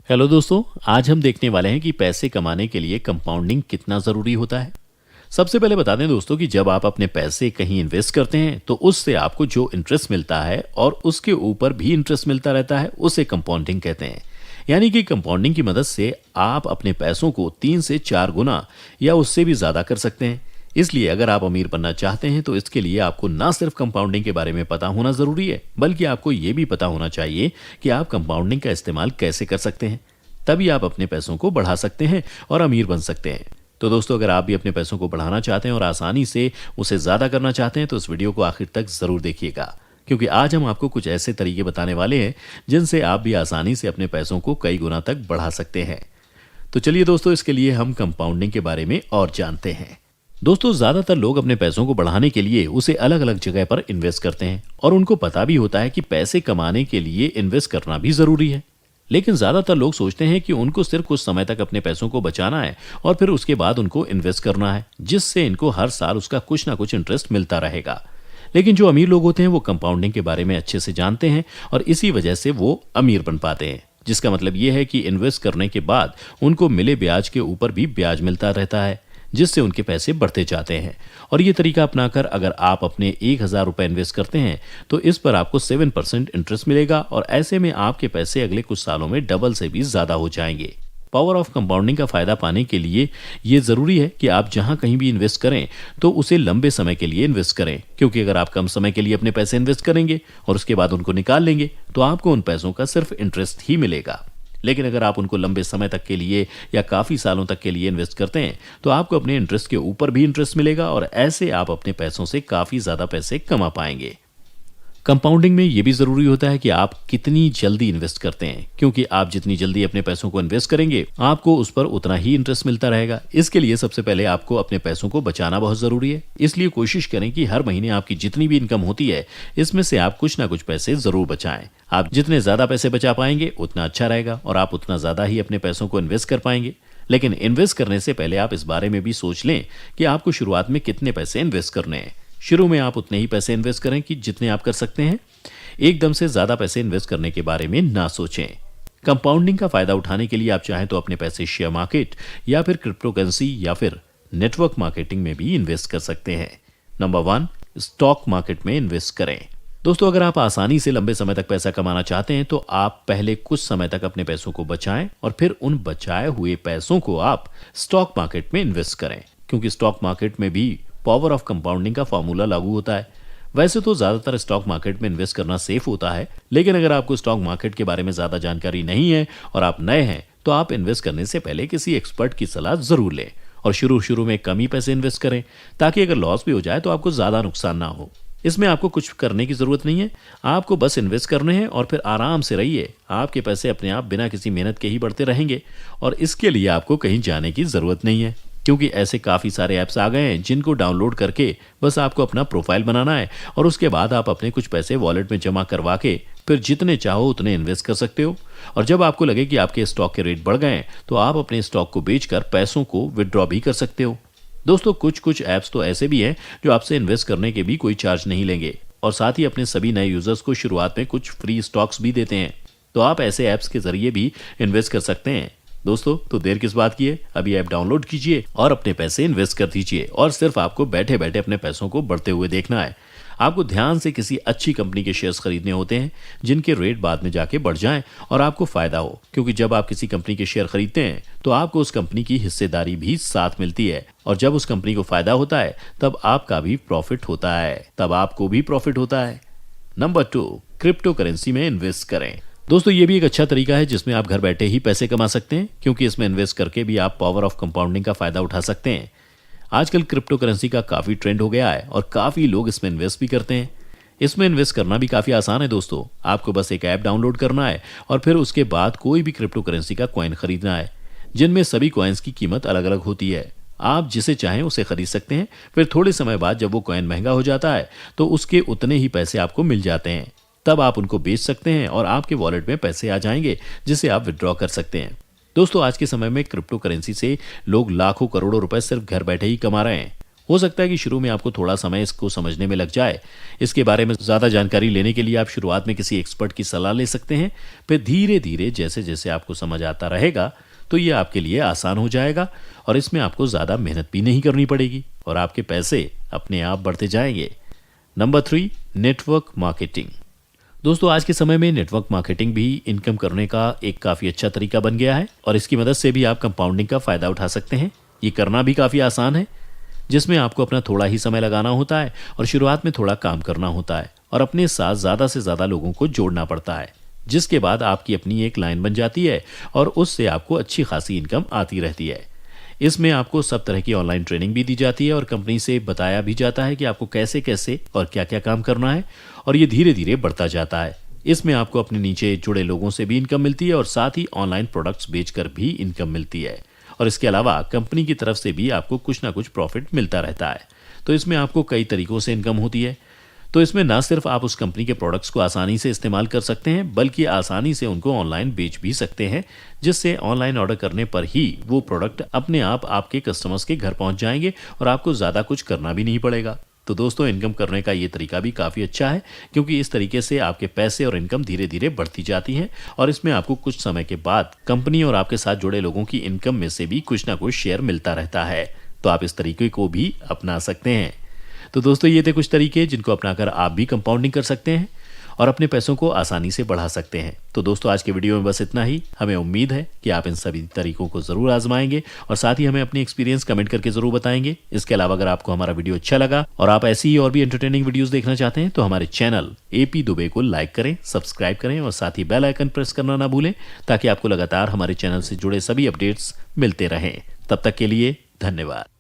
Hello दोस्तों। आज हम देखने वाले हैं कि पैसे कमाने के लिए कंपाउंडिंग कितना ज़रूरी होता है। सबसे पहले बता दें दोस्तों कि जब आप अपने पैसे कहीं इन्वेस्ट करते हैं तो उससे आपको जो इंटरेस्ट मिलता है और उसके ऊपर भी इंटरेस्ट मिलता रहता है, उसे कंपाउंडिंग कहते हैं। यानी कि कंपाउंडिंग की मदद से आप अपने पैसों को 3 से 4 गुना या उससे भी ज़्यादा कर सकते हैं। इसलिए अगर आप अमीर बनना चाहते हैं तो इसके लिए आपको ना सिर्फ कंपाउंडिंग के बारे में पता होना ज़रूरी है, बल्कि आपको ये भी पता होना चाहिए कि आप कंपाउंडिंग का इस्तेमाल कैसे कर सकते हैं। तभी आप अपने पैसों को बढ़ा सकते हैं और अमीर बन सकते हैं। तो दोस्तों, अगर आप भी अपने पैसों को बढ़ाना चाहते हैं और आसानी से उसे ज़्यादा करना चाहते हैं तो इस वीडियो को आखिर तक ज़रूर देखिएगा, क्योंकि आज हम आपको कुछ ऐसे तरीके बताने वाले हैं जिनसे आप भी आसानी से अपने पैसों को कई गुना तक बढ़ा सकते हैं। तो चलिए दोस्तों, इसके लिए हम कंपाउंडिंग के बारे में और जानते हैं। दोस्तों, ज्यादातर लोग अपने पैसों को बढ़ाने के लिए उसे अलग अलग जगह पर इन्वेस्ट करते हैं और उनको पता भी होता है कि पैसे कमाने के लिए इन्वेस्ट करना भी जरूरी है। लेकिन ज्यादातर लोग सोचते हैं कि उनको सिर्फ कुछ समय तक अपने पैसों को बचाना है और फिर उसके बाद उनको इन्वेस्ट करना है, जिससे इनको हर साल उसका कुछ ना कुछ इंटरेस्ट मिलता रहेगा। लेकिन जो अमीर लोग होते हैं वो कंपाउंडिंग के बारे में अच्छे से जानते हैं और इसी वजह से वो अमीर बन पाते हैं। जिसका मतलब ये है कि इन्वेस्ट करने के बाद उनको मिले ब्याज के ऊपर भी ब्याज मिलता रहता है, जिससे उनके पैसे बढ़ते जाते हैं। और ये तरीका अपनाकर अगर आप अपने 1,000 रुपए इन्वेस्ट करते हैं तो इस पर आपको 7% इंटरेस्ट मिलेगा और ऐसे में आपके पैसे अगले कुछ सालों में डबल से भी ज्यादा हो जाएंगे। पावर ऑफ कंपाउंडिंग का फायदा पाने के लिए ये जरूरी है कि आप जहां कहीं भी इन्वेस्ट करें तो उसे लंबे समय के लिए इन्वेस्ट करें, क्योंकि अगर आप कम समय के लिए अपने पैसे इन्वेस्ट करेंगे और उसके बाद उनको निकाल लेंगे तो आपको उन पैसों का सिर्फ इंटरेस्ट ही मिलेगा। लेकिन अगर आप उनको लंबे समय तक के लिए या काफी सालों तक के लिए इन्वेस्ट करते हैं तो आपको अपने इंटरेस्ट के ऊपर भी इंटरेस्ट मिलेगा और ऐसे आप अपने पैसों से काफी ज्यादा पैसे कमा पाएंगे। कंपाउंडिंग में यह भी जरूरी होता है कि आप कितनी जल्दी इन्वेस्ट करते हैं, क्योंकि आप जितनी जल्दी अपने पैसों को इन्वेस्ट करेंगे आपको उस पर उतना ही इंटरेस्ट मिलता रहेगा। इसके लिए सबसे पहले आपको अपने पैसों को बचाना बहुत जरूरी है। इसलिए कोशिश करें कि हर महीने आपकी जितनी भी इनकम होती है इसमें से आप कुछ ना कुछ पैसे जरूर बचाएं। आप जितने ज्यादा पैसे बचा पाएंगे उतना अच्छा रहेगा और आप उतना ज्यादा ही अपने पैसों को इन्वेस्ट कर पाएंगे। लेकिन इन्वेस्ट करने से पहले आप इस बारे में भी सोच लें कि आपको शुरुआत में कितने पैसे इन्वेस्ट करने हैं। शुरू में आप उतने ही पैसे इन्वेस्ट करें कि जितने आप कर सकते हैं। एकदम से ज्यादा पैसे इन्वेस्ट करने के बारे में ना सोचें। कंपाउंडिंग का फायदा उठाने के लिए आप चाहें तो अपने पैसे शेयर मार्केट या फिर क्रिप्टो करेंसी या फिर नेटवर्क मार्केटिंग में भी इन्वेस्ट कर सकते हैं। नंबर 1, स्टॉक मार्केट में इन्वेस्ट करें। दोस्तों, अगर आप आसानी से लंबे समय तक पैसा कमाना चाहते हैं तो आप पहले कुछ समय तक अपने पैसों को बचाएं और फिर उन बचाए हुए पैसों को आप स्टॉक मार्केट में इन्वेस्ट करें, क्योंकि स्टॉक मार्केट में भी पावर ऑफ कंपाउंडिंग का फॉर्मूला लागू होता है। वैसे तो ज्यादातर स्टॉक मार्केट में इन्वेस्ट करना सेफ होता है, लेकिन अगर आपको स्टॉक मार्केट के बारे में ज्यादा जानकारी नहीं है और आप नए हैं तो आप इन्वेस्ट करने से पहले किसी एक्सपर्ट की सलाह जरूर लें और शुरू में कम ही पैसे इन्वेस्ट करें, ताकि अगर लॉस भी हो जाए तो आपको ज्यादा नुकसान ना हो। इसमें आपको कुछ करने की जरूरत नहीं है, आपको बस इन्वेस्ट करने हैं और फिर आराम से रहिए। आपके पैसे अपने आप बिना किसी मेहनत के ही बढ़ते रहेंगे और इसके लिए आपको कहीं जाने की जरूरत नहीं है, क्योंकि ऐसे काफी सारे ऐप्स आ गए हैं जिनको डाउनलोड करके बस आपको अपना प्रोफाइल बनाना है और उसके बाद आप अपने कुछ पैसे वॉलेट में जमा करवा के फिर जितने चाहो उतने इन्वेस्ट कर सकते हो। और जब आपको लगे कि आपके स्टॉक के रेट बढ़ गए हैं तो आप अपने स्टॉक को बेचकर पैसों को विड्रॉ भी कर सकते हो। दोस्तों, कुछ ऐप्स तो ऐसे भी हैं जो आपसे इन्वेस्ट करने के भी कोई चार्ज नहीं लेंगे और साथ ही अपने सभी नए यूजर्स को शुरुआत में कुछ फ्री स्टॉक्स भी देते हैं। तो आप ऐसे ऐप्स के जरिए भी इन्वेस्ट कर सकते हैं। दोस्तों, तो देर किस बात की है, अभी ऐप डाउनलोड कीजिए और अपने पैसे इन्वेस्ट कर दीजिए और सिर्फ आपको बैठे बैठे अपने पैसों को बढ़ते हुए देखना है। आपको ध्यान से किसी अच्छी कंपनी के शेयर्स खरीदने होते हैं जिनके रेट बाद में जाके बढ़ जाएं और आपको फायदा हो, क्योंकि जब आप किसी कंपनी के शेयर खरीदते हैं तो आपको उस कंपनी की हिस्सेदारी भी साथ मिलती है और जब उस कंपनी को फायदा होता है तब आपका भी प्रॉफिट होता है, तब आपको भी प्रॉफिट होता है। नंबर 2, क्रिप्टो करेंसी में इन्वेस्ट करें। दोस्तों, ये भी एक अच्छा तरीका है जिसमें आप घर बैठे ही पैसे कमा सकते हैं, क्योंकि इसमें इन्वेस्ट करके भी आप पावर ऑफ कंपाउंडिंग का फायदा उठा सकते हैं। आजकल क्रिप्टो करेंसी का काफी ट्रेंड हो गया है और काफी लोग इसमें इन्वेस्ट भी करते हैं। इसमें इन्वेस्ट करना भी काफी आसान है दोस्तों। आपको बस एक ऐप डाउनलोड करना है और फिर उसके बाद कोई भी क्रिप्टो करेंसी का कॉइन खरीदना है, जिनमें सभी कॉइन्स की कीमत अलग अलग होती है। आप जिसे चाहें उसे खरीद सकते हैं। फिर थोड़े समय बाद जब वो कॉइन महंगा हो जाता है तो उसके उतने ही पैसे आपको मिल जाते हैं। तब आप उनको बेच सकते हैं और आपके वॉलेट में पैसे आ जाएंगे जिसे आप विड्रॉ कर सकते हैं। दोस्तों, आज के समय में क्रिप्टो करेंसी से लोग लाखों करोड़ों रुपए सिर्फ घर बैठे ही कमा रहे हैं हो सकता है कि शुरू में आपको थोड़ा समय इसको समझने में लग जाए। इसके बारे में ज़्यादा जानकारी लेने के लिए आप शुरुआत में किसी एक्सपर्ट की सलाह ले सकते हैं। फिर धीरे धीरे जैसे जैसे आपको समझ आता रहेगा तो ये आपके लिए आसान हो जाएगा और इसमें आपको ज़्यादा मेहनत भी नहीं करनी पड़ेगी और आपके पैसे अपने आप बढ़ते जाएंगे। Number 3, network marketing. दोस्तों, आज के समय में नेटवर्क मार्केटिंग भी इनकम करने का एक काफ़ी अच्छा तरीका बन गया है और इसकी मदद से भी आप कंपाउंडिंग का फ़ायदा उठा सकते हैं। ये करना भी काफ़ी आसान है, जिसमें आपको अपना थोड़ा ही समय लगाना होता है और शुरुआत में थोड़ा काम करना होता है और अपने साथ ज़्यादा से ज़्यादा लोगों को जोड़ना पड़ता है, जिसके बाद आपकी अपनी एक लाइन बन जाती है और उससे आपको अच्छी खासी इनकम आती रहती है। इसमें आपको सब तरह की ऑनलाइन ट्रेनिंग भी दी जाती है और कंपनी से बताया भी जाता है कि आपको कैसे कैसे और क्या क्या काम करना है और ये धीरे धीरे बढ़ता जाता है। इसमें आपको अपने नीचे जुड़े लोगों से भी इनकम मिलती है और साथ ही ऑनलाइन प्रोडक्ट्स बेचकर भी इनकम मिलती है और इसके अलावा कंपनी की तरफ से भी आपको कुछ ना कुछ प्रॉफिट मिलता रहता है। तो इसमें आपको कई तरीकों से इनकम होती है। तो इसमें ना सिर्फ आप उस कंपनी के प्रोडक्ट्स को आसानी से इस्तेमाल कर सकते हैं, बल्कि आसानी से उनको ऑनलाइन बेच भी सकते हैं, जिससे ऑनलाइन ऑर्डर करने पर ही वो प्रोडक्ट अपने आप आपके कस्टमर्स के घर पहुंच जाएंगे और आपको ज़्यादा कुछ करना भी नहीं पड़ेगा। तो दोस्तों, इनकम करने का ये तरीका भी काफ़ी अच्छा है, क्योंकि इस तरीके से आपके पैसे और इनकम धीरे धीरे बढ़ती जाती है और इसमें आपको कुछ समय के बाद कंपनी और आपके साथ जुड़े लोगों की इनकम में से भी कुछ ना कुछ शेयर मिलता रहता है। तो आप इस तरीके को भी अपना सकते हैं। तो दोस्तों, ये थे कुछ तरीके जिनको अपनाकर आप भी कंपाउंडिंग कर सकते हैं और अपने पैसों को आसानी से बढ़ा सकते हैं। तो दोस्तों, आज के वीडियो में बस इतना ही। हमें उम्मीद है कि आप इन सभी तरीकों को ज़रूर आजमाएंगे और साथ ही हमें अपनी एक्सपीरियंस कमेंट करके ज़रूर बताएंगे। इसके अलावा अगर आपको हमारा वीडियो अच्छा लगा और आप ऐसी ही और भी एंटरटेनिंग वीडियोस देखना चाहते हैं तो हमारे चैनल AP दुबे को लाइक करें, सब्सक्राइब करें और साथ ही बेल आइकन प्रेस करना ना भूलें, ताकि आपको लगातार हमारे चैनल से जुड़े सभी अपडेट्स मिलते रहें। तब तक के लिए धन्यवाद।